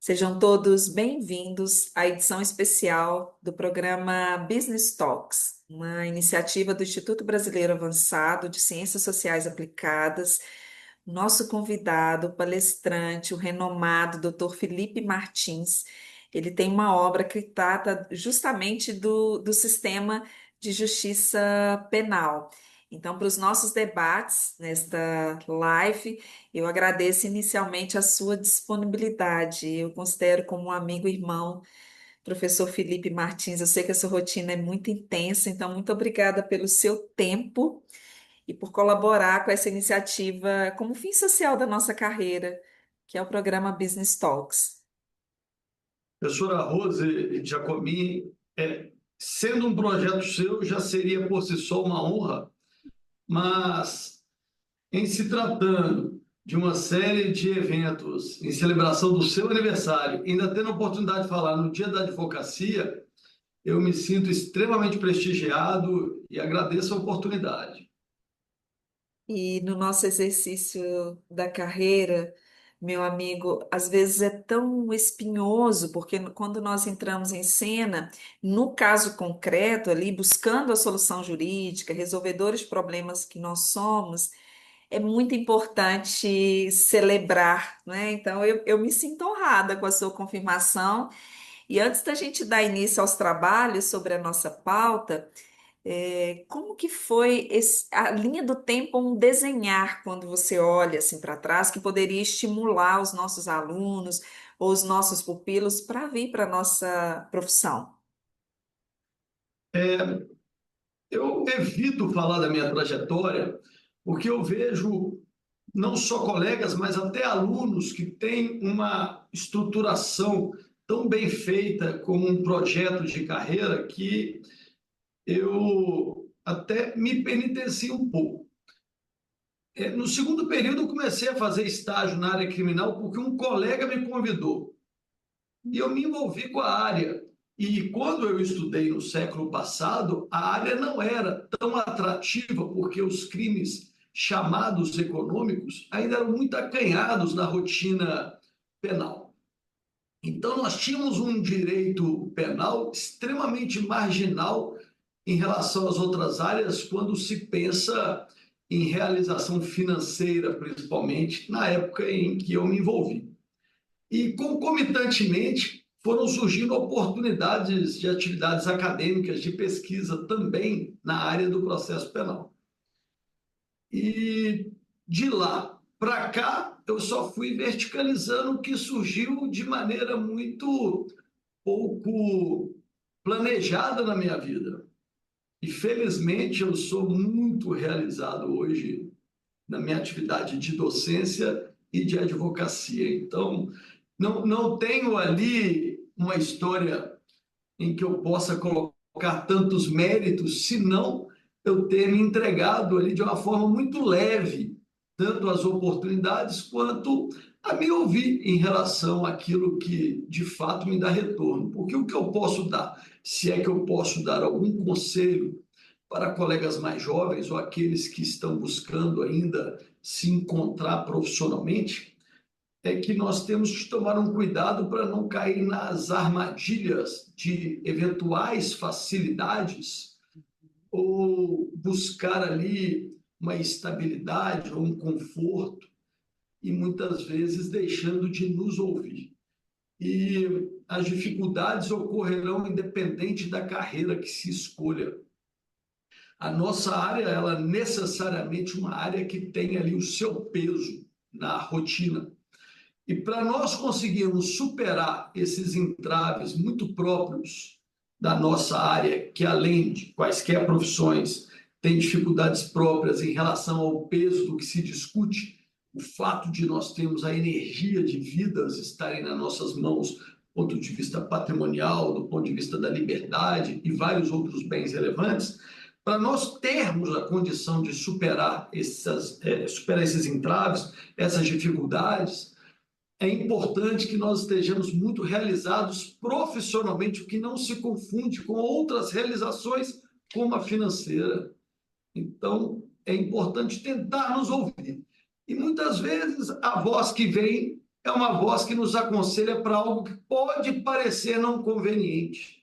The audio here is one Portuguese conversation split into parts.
Sejam todos bem-vindos à edição especial do programa Business Talks, uma iniciativa do Instituto Brasileiro Avançado de Ciências Sociais Aplicadas. Nosso convidado, palestrante, o renomado Dr. Felipe Martins, ele tem uma obra que trata justamente do sistema de justiça penal. Então, para os nossos debates nesta live, eu agradeço inicialmente a sua disponibilidade. Eu considero como um amigo e irmão, professor Felipe Martins. Eu sei que a sua rotina é muito intensa, então muito obrigada pelo seu tempo e por colaborar com essa iniciativa como fim social da nossa carreira, que é o programa Business Talks. Professora Rose Giacomin, sendo um projeto seu, já seria por si só uma honra, mas em se tratando de uma série de eventos em celebração do seu aniversário, ainda tendo a oportunidade de falar no Dia da Advocacia, eu me sinto extremamente prestigiado e agradeço a oportunidade. E no nosso exercício da carreira, meu amigo, às vezes é tão espinhoso, porque quando nós entramos em cena, no caso concreto ali, buscando a solução jurídica, resolvedores de problemas que nós somos, é muito importante celebrar, né? Então, eu me sinto honrada com a sua confirmação. E antes da gente dar início aos trabalhos sobre a nossa pauta, como que foi a linha do tempo, um desenhar quando você olha assim para trás, que poderia estimular os nossos alunos ou os nossos pupilos para vir para a nossa profissão? Eu evito falar da minha trajetória, porque eu vejo não só colegas, mas até alunos que têm uma estruturação tão bem feita como um projeto de carreira que eu até me penitencio um pouco. No segundo período, eu comecei a fazer estágio na área criminal porque um colega me convidou e eu me envolvi com a área. E quando eu estudei no século passado, a área não era tão atrativa porque os crimes chamados econômicos ainda eram muito acanhados na rotina penal. Então, nós tínhamos um direito penal extremamente marginal em relação às outras áreas quando se pensa em realização financeira, principalmente na época em que eu me envolvi. E, concomitantemente, foram surgindo oportunidades de atividades acadêmicas, de pesquisa também na área do processo penal. E de lá para cá, eu só fui verticalizando o que surgiu de maneira muito pouco planejada na minha vida. E felizmente eu sou muito realizado hoje na minha atividade de docência e de advocacia. Então, não tenho ali uma história em que eu possa colocar tantos méritos, senão eu ter me entregado ali de uma forma muito leve, tanto às oportunidades quanto a me ouvir em relação àquilo que de fato me dá retorno. Porque o que eu posso dar, se é que eu posso dar algum conselho para colegas mais jovens ou aqueles que estão buscando ainda se encontrar profissionalmente, é que nós temos que tomar um cuidado para não cair nas armadilhas de eventuais facilidades ou buscar ali uma estabilidade ou um conforto e muitas vezes deixando de nos ouvir. E as dificuldades ocorrerão independente da carreira que se escolha. A nossa área, ela é necessariamente uma área que tem ali o seu peso na rotina. E para nós conseguirmos superar esses entraves muito próprios da nossa área, que além de quaisquer profissões, tem dificuldades próprias em relação ao peso do que se discute, o fato de nós termos a energia de vidas estarem nas nossas mãos, do ponto de vista patrimonial, do ponto de vista da liberdade e vários outros bens relevantes, para nós termos a condição de superar esses entraves, essas dificuldades, é importante que nós estejamos muito realizados profissionalmente, o que não se confunde com outras realizações, como a financeira. Então, é importante tentar nos ouvir. E muitas vezes a voz que vem é uma voz que nos aconselha para algo que pode parecer não conveniente,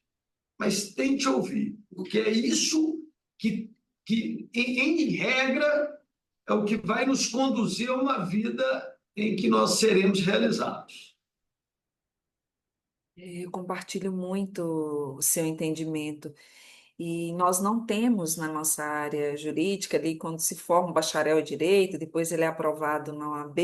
mas tente ouvir, porque é isso em regra, é o que vai nos conduzir a uma vida em que nós seremos realizados. Eu compartilho muito o seu entendimento. E nós não temos na nossa área jurídica, ali, quando se forma um bacharel em direito, depois ele é aprovado na OAB,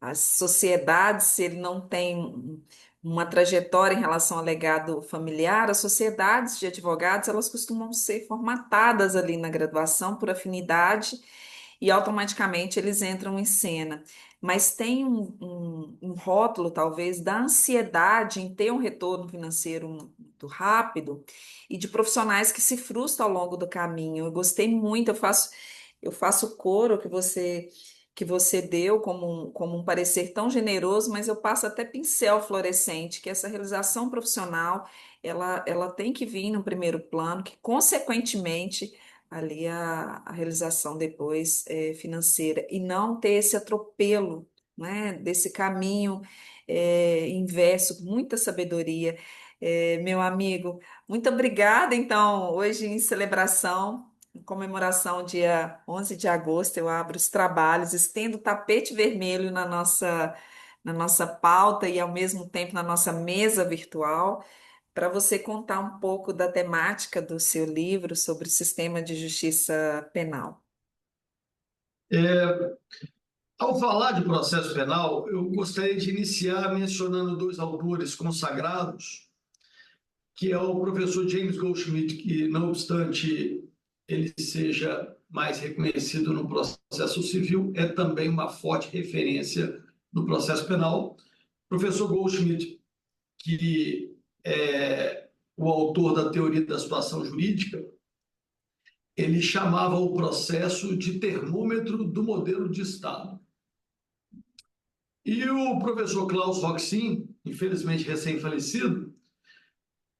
as sociedades, se ele não tem uma trajetória em relação ao legado familiar, as sociedades de advogados, elas costumam ser formatadas ali na graduação por afinidade e automaticamente eles entram em cena. Mas tem um rótulo, talvez, da ansiedade em ter um retorno financeiro muito rápido e de profissionais que se frustram ao longo do caminho. Eu gostei muito, eu faço coro que você deu como um parecer tão generoso, mas eu passo até pincel fluorescente, que essa realização profissional, ela tem que vir no primeiro plano, que consequentemente ali a realização depois financeira, e não ter esse atropelo, né, desse caminho inverso, muita sabedoria. Meu amigo, muito obrigada, então, hoje em celebração, em comemoração, dia 11 de agosto, eu abro os trabalhos, estendo o tapete vermelho na nossa pauta e, ao mesmo tempo, na nossa mesa virtual, para você contar um pouco da temática do seu livro sobre o sistema de justiça penal. É, Ao falar de processo penal, eu gostaria de iniciar mencionando dois autores consagrados, que é o professor James Goldschmidt, que, não obstante ele seja mais reconhecido no processo civil, é também uma forte referência no processo penal. Professor Goldschmidt, que é o autor da teoria da situação jurídica, ele chamava o processo de termômetro do modelo de Estado. E o professor Klaus Roxin, infelizmente recém-falecido,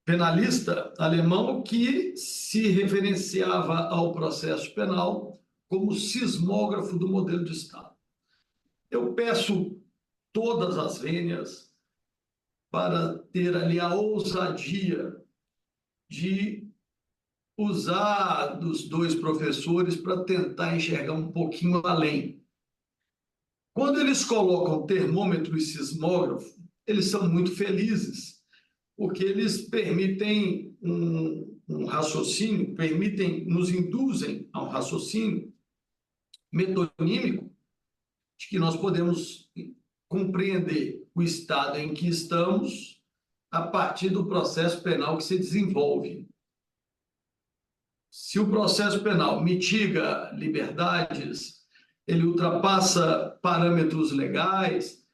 penalista alemão, que se referenciava ao processo penal como sismógrafo do modelo de Estado. Eu peço todas as vênias para ter ali a ousadia de usar dos dois professores para tentar enxergar um pouquinho além. Quando eles colocam termômetro e sismógrafo, eles são muito felizes, porque eles permitem um raciocínio, nos induzem a um raciocínio metonímico de que nós podemos compreender o estado em que estamos a partir do processo penal que se desenvolve. Se o processo penal mitiga liberdades, ele ultrapassa parâmetros legais,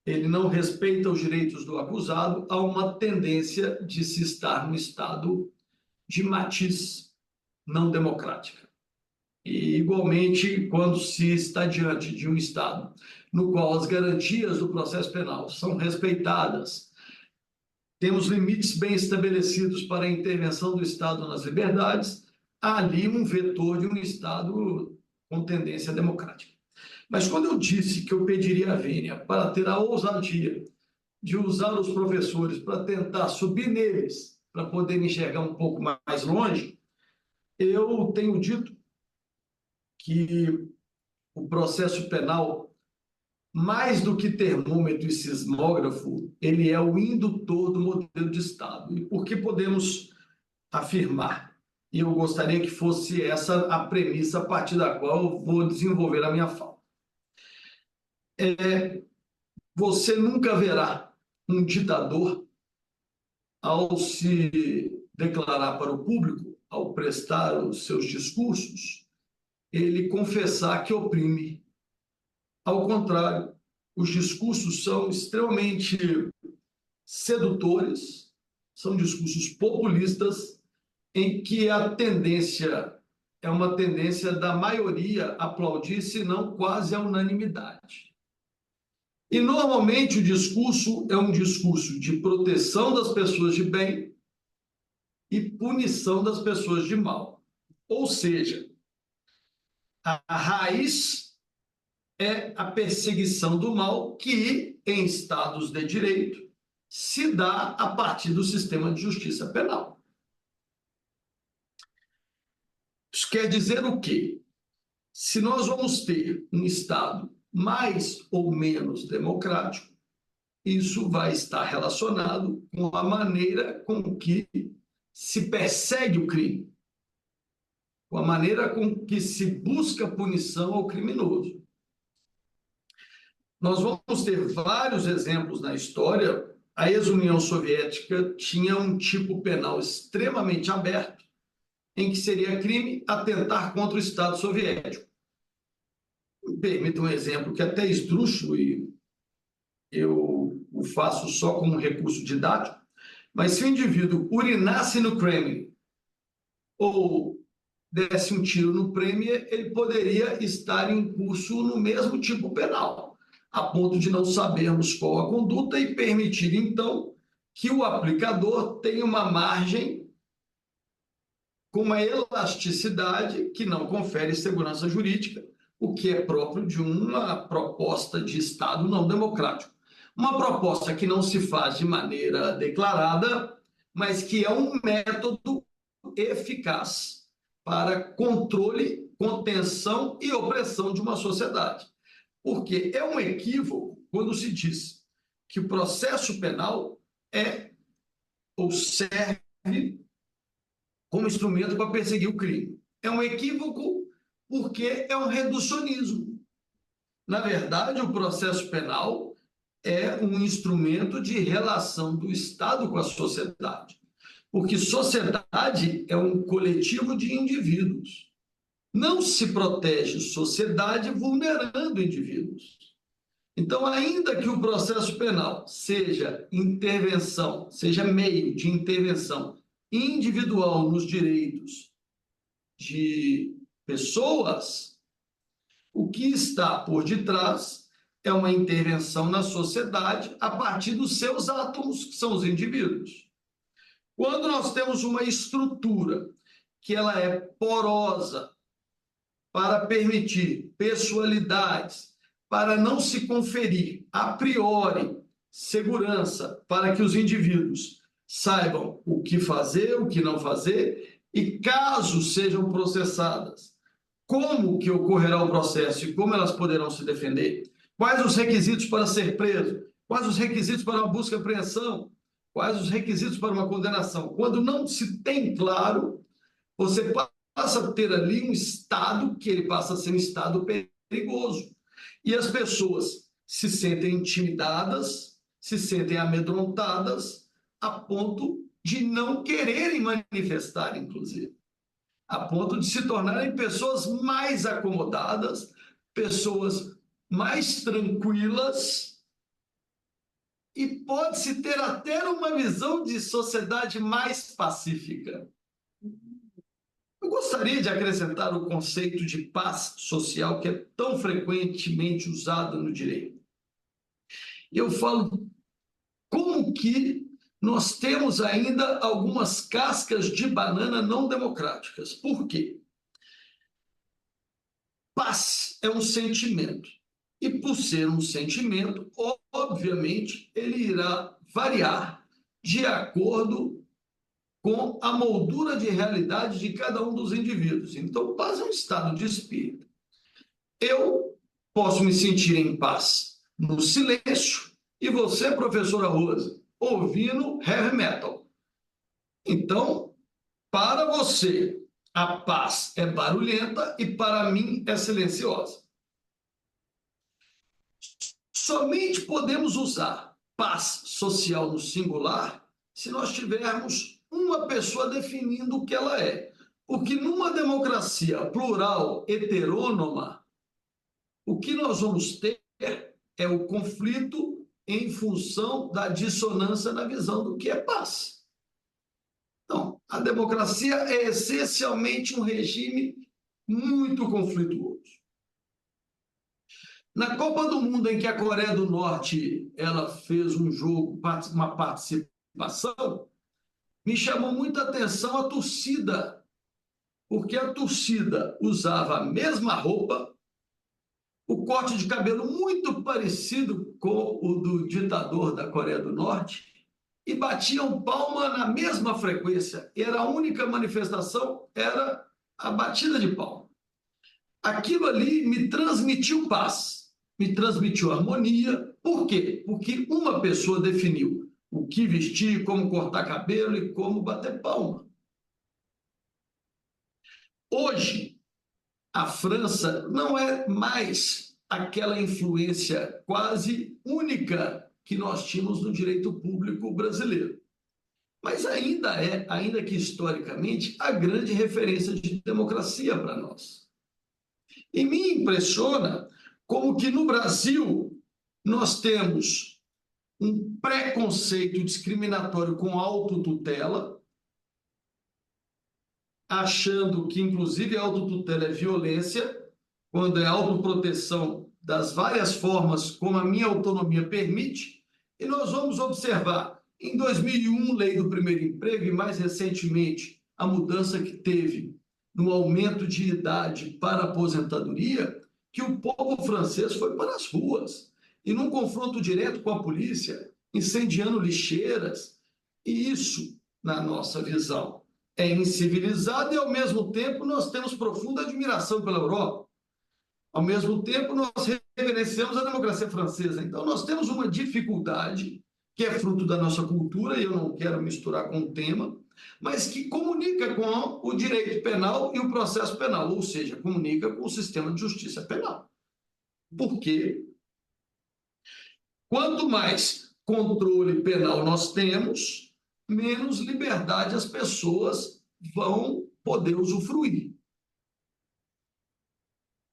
ele não respeita os direitos do acusado, há uma tendência de se estar no estado de matiz não democrática. E, igualmente, quando se está diante de um Estado no qual as garantias do processo penal são respeitadas, temos limites bem estabelecidos para a intervenção do Estado nas liberdades, há ali um vetor de um Estado com tendência democrática. Mas quando eu disse que eu pediria a vênia para ter a ousadia de usar os professores para tentar subir neles, para poder enxergar um pouco mais longe, eu tenho dito que o processo penal, mais do que termômetro e sismógrafo, ele é o indutor do modelo de Estado. E por que podemos afirmar? E eu gostaria que fosse essa a premissa a partir da qual eu vou desenvolver a minha fala. Você nunca verá um ditador, ao se declarar para o público, ao prestar os seus discursos, ele confessar que oprime. Ao contrário, os discursos são extremamente sedutores, são discursos populistas, em que a tendência é uma tendência da maioria aplaudir, se não quase a unanimidade. E, normalmente, o discurso é um discurso de proteção das pessoas de bem e punição das pessoas de mal. Ou seja, a raiz é a perseguição do mal que, em estados de direito, se dá a partir do sistema de justiça penal. Isso quer dizer o quê? Se nós vamos ter um Estado mais ou menos democrático, isso vai estar relacionado com a maneira com que se persegue o crime, com a maneira com que se busca punição ao criminoso. Nós vamos ter vários exemplos na história. A ex-União Soviética tinha um tipo penal extremamente aberto, em que seria crime atentar contra o Estado soviético. Permita um exemplo que é até esdrúxulo e eu o faço só como recurso didático, mas se o indivíduo urinasse no Kremlin ou desse um tiro no Premier, ele poderia estar em curso no mesmo tipo penal, a ponto de não sabermos qual a conduta e permitir, então, que o aplicador tenha uma margem com uma elasticidade que não confere segurança jurídica, o que é próprio de uma proposta de Estado não democrático. Uma proposta que não se faz de maneira declarada, mas que é um método eficaz para controle, contenção e opressão de uma sociedade. Porque é um equívoco quando se diz que o processo penal é ou serve como instrumento para perseguir o crime. É um equívoco porque é um reducionismo. Na verdade, o processo penal é um instrumento de relação do Estado com a sociedade, porque sociedade é um coletivo de indivíduos. Não se protege sociedade vulnerando indivíduos. Então, ainda que o processo penal seja intervenção, seja meio de intervenção individual nos direitos de pessoas, o que está por detrás é uma intervenção na sociedade a partir dos seus átomos, que são os indivíduos. Quando nós temos uma estrutura que ela é porosa para permitir pessoalidades, para não se conferir a priori segurança para que os indivíduos saibam o que fazer, o que não fazer, e caso sejam processadas, como que ocorrerá o processo e como elas poderão se defender, quais os requisitos para ser preso, quais os requisitos para uma busca e apreensão, quais os requisitos para uma condenação. Quando não se tem claro, você passa a ter ali um Estado que ele passa a ser um Estado perigoso. E as pessoas se sentem intimidadas, se sentem amedrontadas, a ponto de não quererem manifestar, inclusive. A ponto de se tornarem pessoas mais acomodadas, pessoas mais tranquilas, e pode-se ter até uma visão de sociedade mais pacífica. Eu gostaria de acrescentar o conceito de paz social que é tão frequentemente usado no direito. Eu falo como que nós temos ainda algumas cascas de banana não democráticas. Por quê? Paz é um sentimento. E por ser um sentimento, obviamente, ele irá variar de acordo com a moldura de realidade de cada um dos indivíduos. Então, paz é um estado de espírito. Eu posso me sentir em paz no silêncio e você, professora Rosa, ouvindo heavy metal. Então, para você, a paz é barulhenta e para mim é silenciosa. Somente podemos usar paz social no singular se nós tivermos uma pessoa definindo o que ela é. Porque numa democracia plural, heterônoma, o que nós vamos ter é o conflito em função da dissonância na visão do que é paz. Então, a democracia é essencialmente um regime muito conflituoso. Na Copa do Mundo, em que a Coreia do Norte ela fez um jogo, uma participação, me chamou muita atenção a torcida, porque a torcida usava a mesma roupa, o corte de cabelo muito parecido com o do ditador da Coreia do Norte e batiam palma na mesma frequência. Era a única manifestação, era a batida de palma. Aquilo ali me transmitiu paz, me transmitiu harmonia. Por quê? Porque uma pessoa definiu o que vestir, como cortar cabelo e como bater palma. Hoje, a França não é mais aquela influência quase única que nós tínhamos no direito público brasileiro. Mas ainda é, ainda que historicamente, a grande referência de democracia para nós. E me impressiona como que no Brasil nós temos um preconceito discriminatório com autotutela, achando que, inclusive, a autotutela é violência, quando é autoproteção das várias formas como a minha autonomia permite, e nós vamos observar, em 2001, lei do primeiro emprego, e mais recentemente, a mudança que teve no aumento de idade para aposentadoria, que o povo francês foi para as ruas, e num confronto direto com a polícia, incendiando lixeiras, e isso, na nossa visão, é incivilizado e, ao mesmo tempo, nós temos profunda admiração pela Europa. Ao mesmo tempo, nós reverenciamos a democracia francesa. Então, nós temos uma dificuldade, que é fruto da nossa cultura, e eu não quero misturar com o tema, mas que comunica com o direito penal e o processo penal, ou seja, comunica com o sistema de justiça penal. Porque quanto mais controle penal nós temos, menos liberdade as pessoas vão poder usufruir.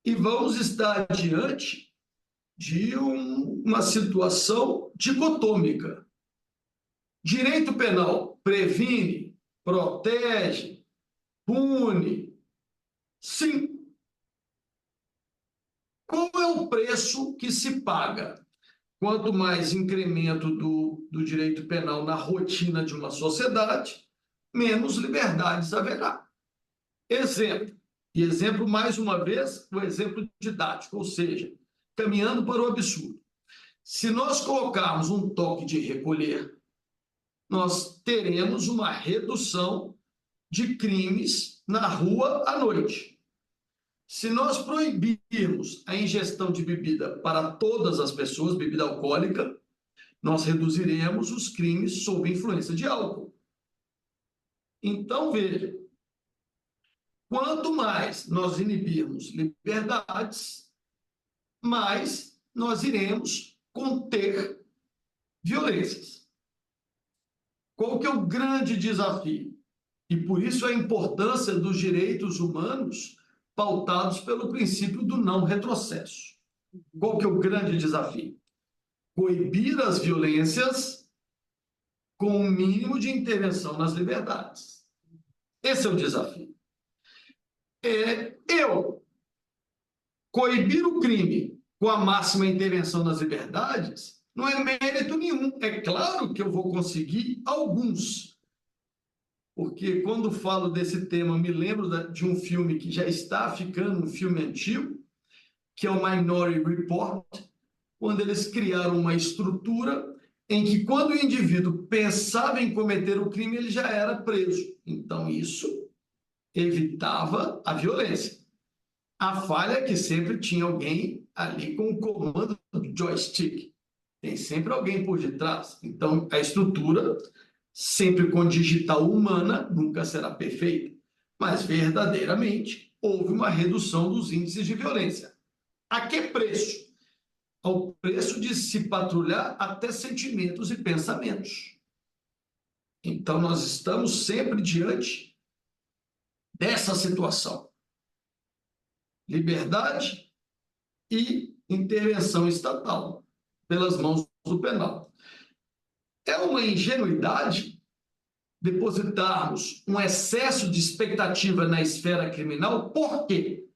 E vamos estar diante de uma situação dicotômica. Direito penal previne, protege, pune. Sim. Qual é o preço que se paga? Quanto mais incremento do direito penal na rotina de uma sociedade, menos liberdades haverá. Exemplo, e exemplo mais uma vez, o exemplo didático, ou seja, caminhando para o absurdo. Se nós colocarmos um toque de recolher, nós teremos uma redução de crimes na rua à noite. Se nós proibirmos a ingestão de bebida para todas as pessoas, bebida alcoólica, nós reduziremos os crimes sob influência de álcool. Então, veja, quanto mais nós inibirmos liberdades, mais nós iremos conter violências. Qual que é o grande desafio? E por isso a importância dos direitos humanos pautados pelo princípio do não retrocesso. Qual que é o grande desafio? Coibir as violências com o mínimo de intervenção nas liberdades. Esse é o desafio. Eu coibir o crime com a máxima intervenção nas liberdades não é mérito nenhum. É claro que eu vou conseguir alguns, porque quando falo desse tema, me lembro de um filme que já está ficando um filme antigo, que é o Minority Report, quando eles criaram uma estrutura em que, quando o indivíduo pensava em cometer o crime, ele já era preso. Então, isso evitava a violência. A falha é que sempre tinha alguém ali com o comando do joystick. Tem sempre alguém por detrás. Então, a estrutura, sempre com digital humana, nunca será perfeita. Mas, verdadeiramente, houve uma redução dos índices de violência. A que preço? Ao preço de se patrulhar até sentimentos e pensamentos. Então, nós estamos sempre diante dessa situação. Liberdade e intervenção estatal pelas mãos do penal. É uma ingenuidade depositarmos um excesso de expectativa na esfera criminal. Por quê?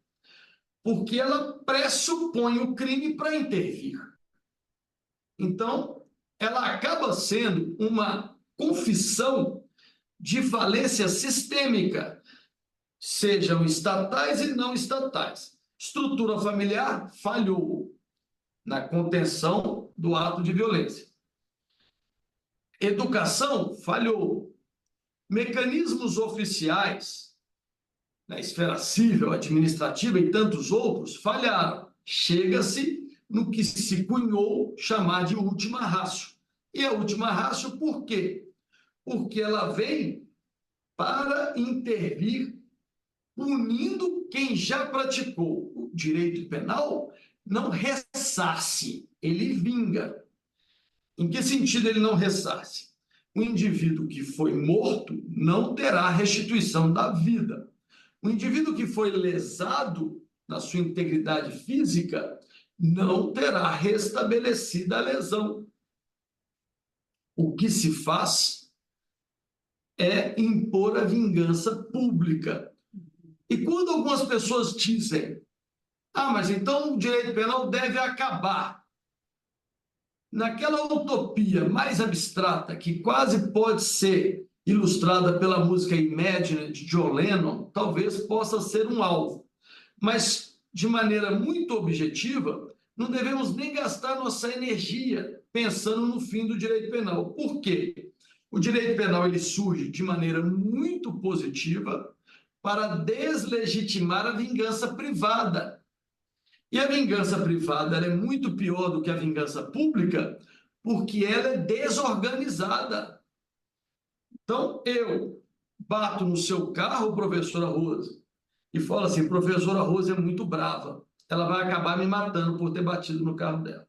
Porque ela pressupõe o crime para intervir. Então, ela acaba sendo uma confissão de falência sistêmica, sejam estatais e não estatais. Estrutura familiar falhou na contenção do ato de violência. Educação falhou. Mecanismos oficiais, na esfera civil, administrativa e tantos outros, falharam. Chega-se no que se cunhou chamar de última ratio. E a última ratio, por quê? Porque ela vem para intervir punindo quem já praticou. O direito penal não ressarce, ele vinga. Em que sentido ele não ressarce? O indivíduo que foi morto não terá restituição da vida. O indivíduo que foi lesado na sua integridade física não terá restabelecida a lesão. O que se faz é impor a vingança pública. E quando algumas pessoas dizem, mas então o direito penal deve acabar, naquela utopia mais abstrata, que quase pode ser ilustrada pela música Imagine, de John Lennon, talvez possa ser um alvo. Mas, de maneira muito objetiva, não devemos nem gastar nossa energia pensando no fim do direito penal. Por quê? O direito penal ele surge de maneira muito positiva para deslegitimar a vingança privada. E a vingança privada ela é muito pior do que a vingança pública, porque ela é desorganizada. Então, eu bato no seu carro, professora Rose, e falo assim, professora Rose é muito brava, ela vai acabar me matando por ter batido no carro dela.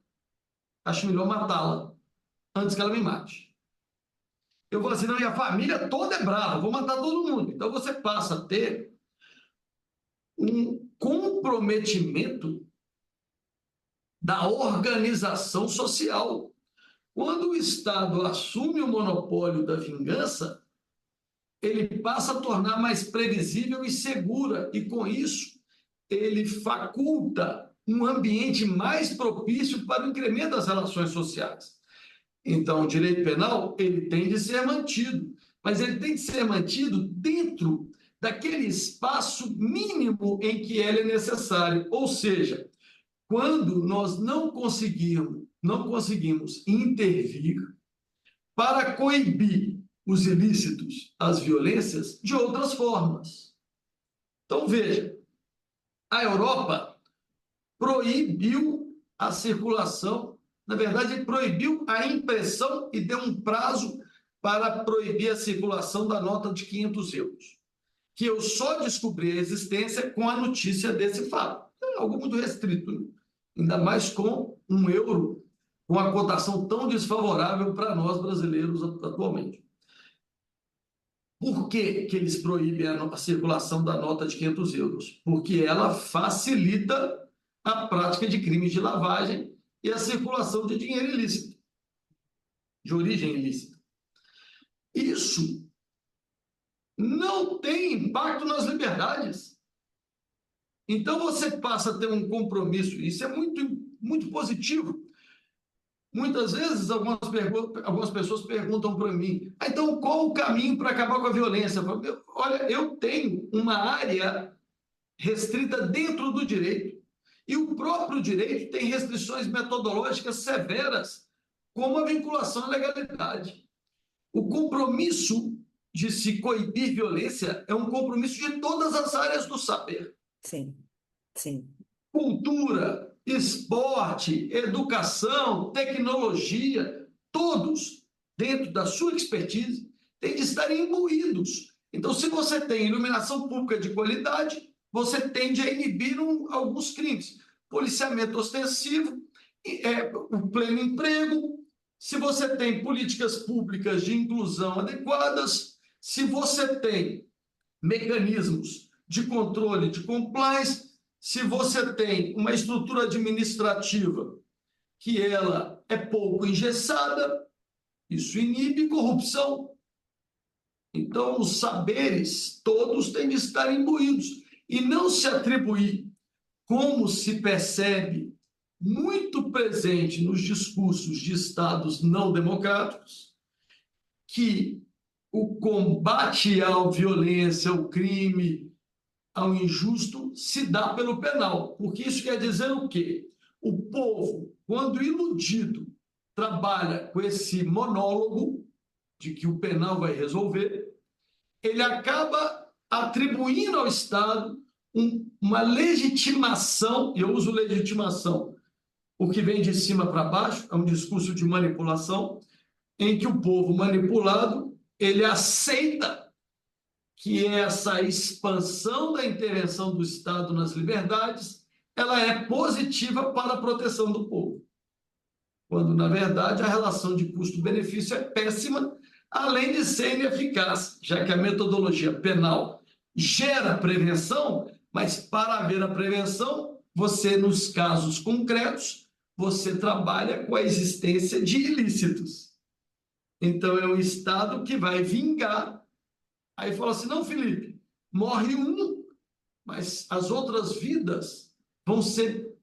Acho melhor matá-la antes que ela me mate. Eu vou assim, não, e a família toda é brava, vou matar todo mundo. Então, você passa a ter um comprometimento da organização social. Quando o Estado assume o monopólio da vingança, ele passa a tornar mais previsível e segura, e com isso ele faculta um ambiente mais propício para o incremento das relações sociais. Então, o direito penal ele tem de ser mantido, mas ele tem de ser mantido dentro daquele espaço mínimo em que ele é necessário, ou seja, quando nós não conseguimos intervir para coibir os ilícitos, as violências, de outras formas. Então, veja, a Europa proibiu a circulação, na verdade, proibiu a impressão e deu um prazo para proibir a circulação da nota de 500 euros, que eu só descobri a existência com a notícia desse fato. É algo muito restrito, né? Ainda mais com um euro com a cotação tão desfavorável para nós brasileiros atualmente. Por que eles proíbem a circulação da nota de 500 euros? Porque ela facilita a prática de crimes de lavagem e a circulação de dinheiro ilícito, de origem ilícita. Isso não tem impacto nas liberdades. Então você passa a ter um compromisso, isso é muito positivo. Muitas vezes, algumas pessoas perguntam para mim, então qual o caminho para acabar com a violência? Olha, eu tenho uma área restrita dentro do direito, e o próprio direito tem restrições metodológicas severas, como a vinculação à legalidade. O compromisso de se coibir violência é um compromisso de todas as áreas do saber. Sim, sim. Cultura, esporte, educação, tecnologia, todos, dentro da sua expertise, têm de estar imbuídos. Então, se você tem iluminação pública de qualidade, você tende a inibir alguns crimes. Policiamento ostensivo, o pleno emprego, se você tem políticas públicas de inclusão adequadas, se você tem mecanismos de controle de compliance, se você tem uma estrutura administrativa que ela é pouco engessada, isso inibe corrupção. Então, os saberes todos têm de estar imbuídos e não se atribuir, como se percebe muito presente nos discursos de estados não democráticos, que o combate à violência, ao crime, ao injusto se dá pelo penal, porque isso quer dizer o quê? O povo, quando iludido, trabalha com esse monólogo de que o penal vai resolver, ele acaba atribuindo ao Estado uma legitimação, eu uso legitimação, o que vem de cima para baixo, é um discurso de manipulação, em que o povo manipulado, ele aceita que essa expansão da intervenção do Estado nas liberdades, ela é positiva para a proteção do povo, quando, na verdade, a relação de custo-benefício é péssima, além de ser ineficaz, já que a metodologia penal gera prevenção, mas para haver a prevenção, você, nos casos concretos, você trabalha com a existência de ilícitos. Então, é o Estado que vai vingar. Aí fala assim: não, Felipe, morre um, mas as outras vidas vão ser,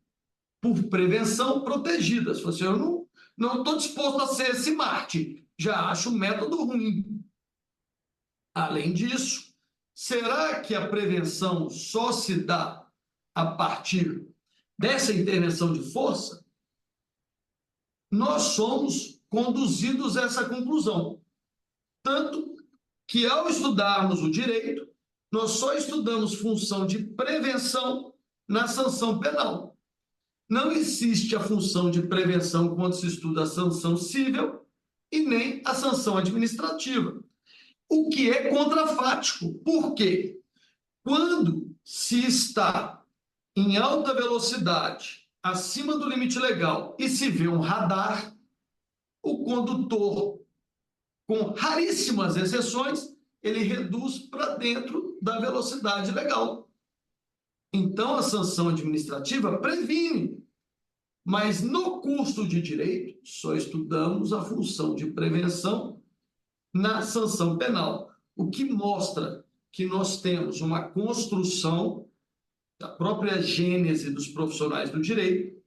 por prevenção, protegidas. Você, eu não estou disposto a ser esse Marte, já acho um método ruim. Além disso, será que a prevenção só se dá a partir dessa intervenção de força? Nós somos conduzidos a essa conclusão. Tanto que, ao estudarmos o direito, nós só estudamos função de prevenção na sanção penal. Não existe a função de prevenção quando se estuda a sanção civil e nem a sanção administrativa, o que é contrafático. Por quê? Quando se está em alta velocidade, acima do limite legal, e se vê um radar, o condutor, com raríssimas exceções, ele reduz para dentro da velocidade legal. Então, a sanção administrativa previne, mas no curso de direito só estudamos a função de prevenção na sanção penal, o que mostra que nós temos uma construção da própria gênese dos profissionais do direito,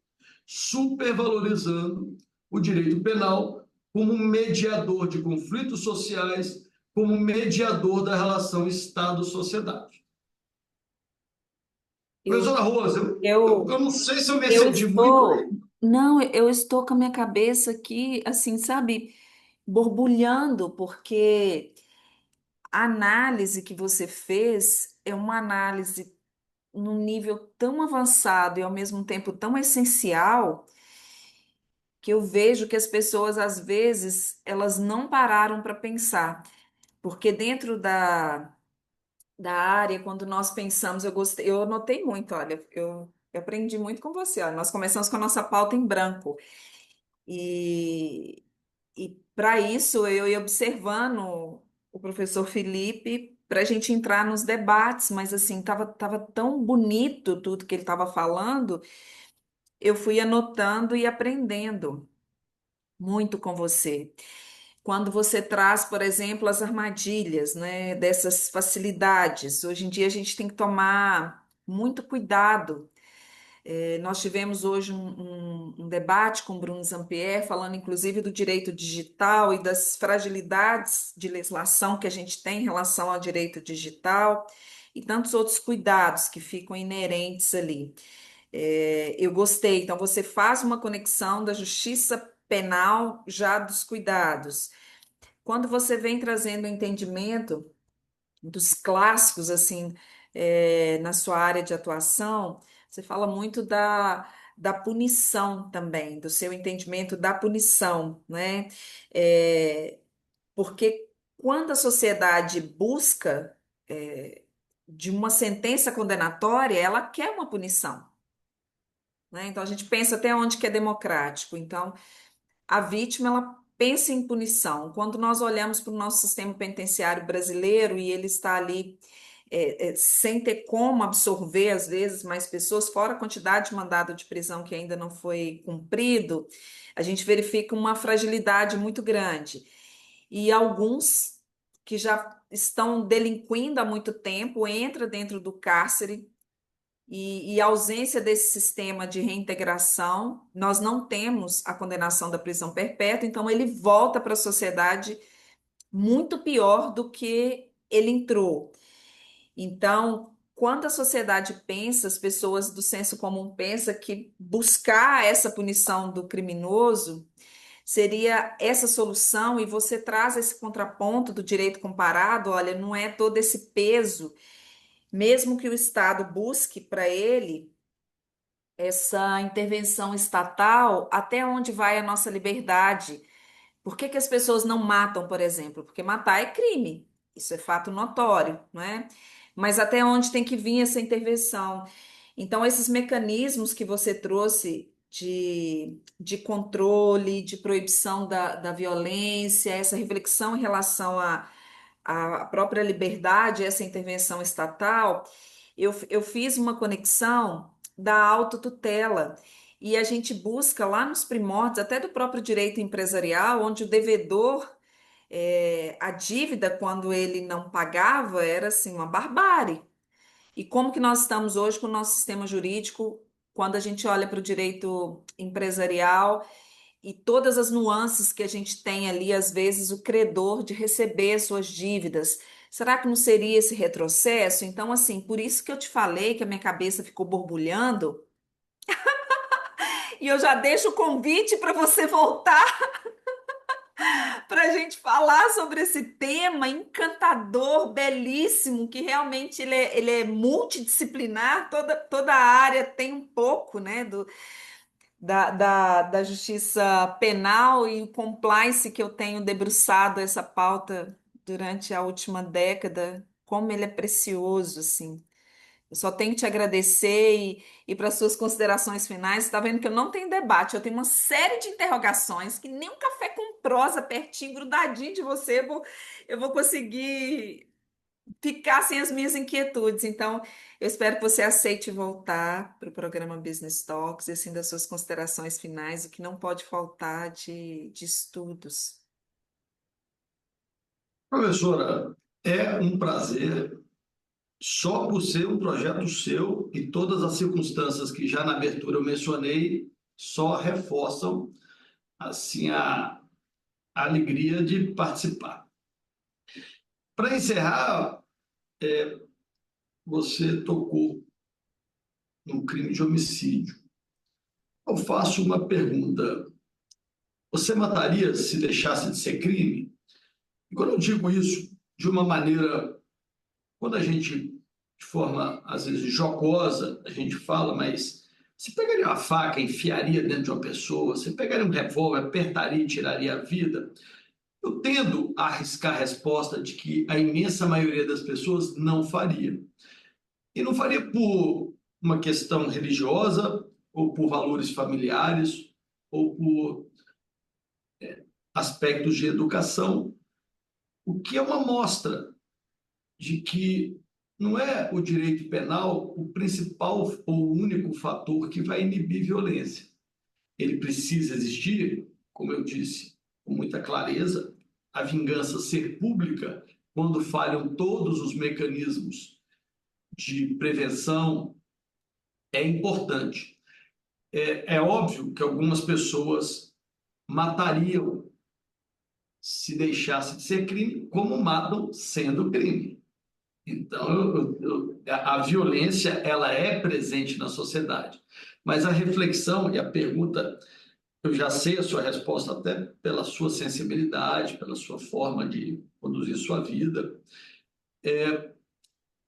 supervalorizando o direito penal como mediador de conflitos sociais, como mediador da relação Estado-sociedade. Eu, Professora Rosa, eu eu, não sei se eu me eu excedi muito aí. estou, não, eu estou com a minha cabeça aqui, assim, sabe, borbulhando, porque a análise que você fez é uma análise num nível tão avançado e ao mesmo tempo tão essencial que eu vejo que as pessoas, às vezes, elas não pararam para pensar. Porque dentro da área, quando nós pensamos, eu gostei, eu anotei muito, olha, eu aprendi muito com você, olha, nós começamos com a nossa pauta em branco. E, e para isso eu ia observando o professor Felipe para a gente entrar nos debates, mas assim, tava tão bonito tudo que ele estava falando, eu fui anotando e aprendendo muito com você. Quando você traz, por exemplo, as armadilhas, né, dessas facilidades, hoje em dia a gente tem que tomar muito cuidado. Nós tivemos hoje um debate com Bruno Zampier, falando inclusive do direito digital e das fragilidades de legislação que a gente tem em relação ao direito digital e tantos outros cuidados que ficam inerentes ali. Eu gostei. Então, você faz uma conexão da justiça penal já dos cuidados. Quando você vem trazendo o entendimento dos clássicos, assim, na sua área de atuação, você fala muito da punição também, do seu entendimento da punição, né? É, porque quando a sociedade busca, de uma sentença condenatória, ela quer uma punição, né? Então, a gente pensa até onde que é democrático. Então, a vítima, ela pensa em punição. Quando nós olhamos para o nosso sistema penitenciário brasileiro e ele está ali sem ter como absorver, às vezes, mais pessoas, fora a quantidade de mandado de prisão que ainda não foi cumprido, a gente verifica uma fragilidade muito grande. E alguns que já estão delinquindo há muito tempo, entra dentro do cárcere e a ausência desse sistema de reintegração, nós não temos a condenação da prisão perpétua, então ele volta para a sociedade muito pior do que ele entrou. Então, quando a sociedade pensa, as pessoas do senso comum pensam que buscar essa punição do criminoso seria essa solução, e você traz esse contraponto do direito comparado, olha, não é todo esse peso, mesmo que o Estado busque para ele essa intervenção estatal, até onde vai a nossa liberdade? Por que que as pessoas não matam, por exemplo? Porque matar é crime, isso é fato notório, não é? Mas até onde tem que vir essa intervenção? Então, esses mecanismos que você trouxe de controle, de proibição da violência, essa reflexão em relação à própria liberdade, essa intervenção estatal, eu fiz uma conexão da autotutela. E a gente busca lá nos primórdios, até do próprio direito empresarial, onde o devedor, a dívida, quando ele não pagava, era assim uma barbárie. E como que nós estamos hoje com o nosso sistema jurídico, quando a gente olha para o direito empresarial e todas as nuances que a gente tem ali, às vezes, o credor de receber suas dívidas. Será que não seria esse retrocesso? Então, assim, por isso que eu te falei que a minha cabeça ficou borbulhando, e eu já deixo o convite para você voltar para a gente falar sobre esse tema encantador, belíssimo, que realmente ele é multidisciplinar, toda a área tem um pouco, né, da justiça penal e o compliance que eu tenho debruçado essa pauta durante a última década, como ele é precioso, assim. Eu só tenho que te agradecer e para suas considerações finais. Está vendo que eu não tenho debate, eu tenho uma série de interrogações que nem um café com prosa pertinho, grudadinho de você, eu vou conseguir ficar sem as minhas inquietudes. Então, eu espero que você aceite voltar para o programa Business Talks e assim das suas considerações finais, o que não pode faltar de estudos. Professora, é um prazer, só por ser um projeto seu e todas as circunstâncias que já na abertura eu mencionei, só reforçam assim a alegria de participar. Para encerrar, você tocou no crime de homicídio. Eu faço uma pergunta. Você mataria se deixasse de ser crime? E quando eu digo isso de uma maneira, quando a gente, de forma às vezes jocosa, a gente fala, mas você pegaria uma faca, enfiaria dentro de uma pessoa, você pegaria um revólver, apertaria e tiraria a vida? Eu tendo a arriscar a resposta de que a imensa maioria das pessoas não faria. E não faria por uma questão religiosa, ou por valores familiares, ou por aspectos de educação, o que é uma mostra de que não é o direito penal o principal ou o único fator que vai inibir violência. Ele precisa existir, como eu disse, com muita clareza, a vingança ser pública quando falham todos os mecanismos de prevenção é importante. É óbvio que algumas pessoas matariam se deixasse de ser crime, como matam sendo crime. Então, a violência ela é presente na sociedade, mas a reflexão e a pergunta, eu já sei a sua resposta até pela sua sensibilidade, pela sua forma de conduzir sua vida.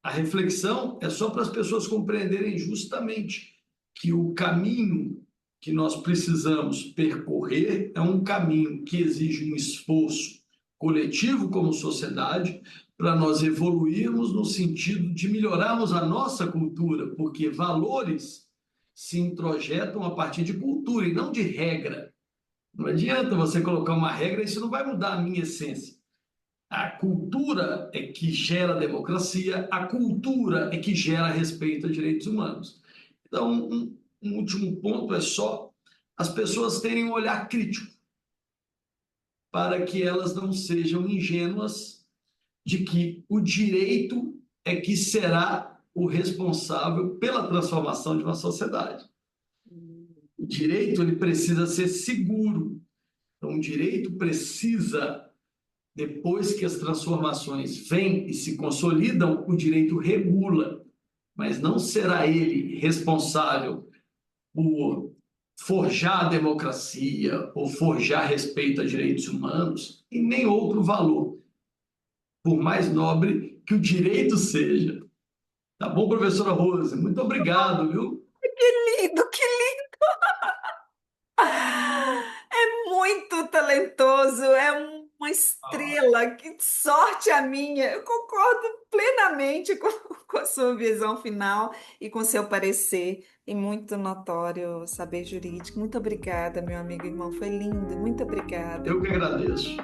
A reflexão é só para as pessoas compreenderem justamente que o caminho que nós precisamos percorrer é um caminho que exige um esforço coletivo como sociedade para nós evoluirmos no sentido de melhorarmos a nossa cultura, porque valores se introjetam a partir de cultura e não de regra. Não adianta você colocar uma regra, isso não vai mudar a minha essência. A cultura é que gera democracia, a cultura é que gera respeito a direitos humanos. Então, um último ponto é só as pessoas terem um olhar crítico para que elas não sejam ingênuas de que o direito é que será o responsável pela transformação de uma sociedade. O direito ele precisa ser seguro. Então, o direito precisa, depois que as transformações vêm e se consolidam, o direito regula. mas não será ele responsável por forjar a democracia ou forjar respeito a direitos humanos e nem outro valor, por mais nobre que o direito seja. Tá bom, professora Rose? Muito obrigado, viu? Lindo, que é muito talentoso, é uma estrela. Que sorte a minha! Eu concordo plenamente com a sua visão final e com seu parecer. E muito notório saber jurídico. Muito obrigada, meu amigo e irmão. Foi lindo. Muito obrigada. Eu que agradeço.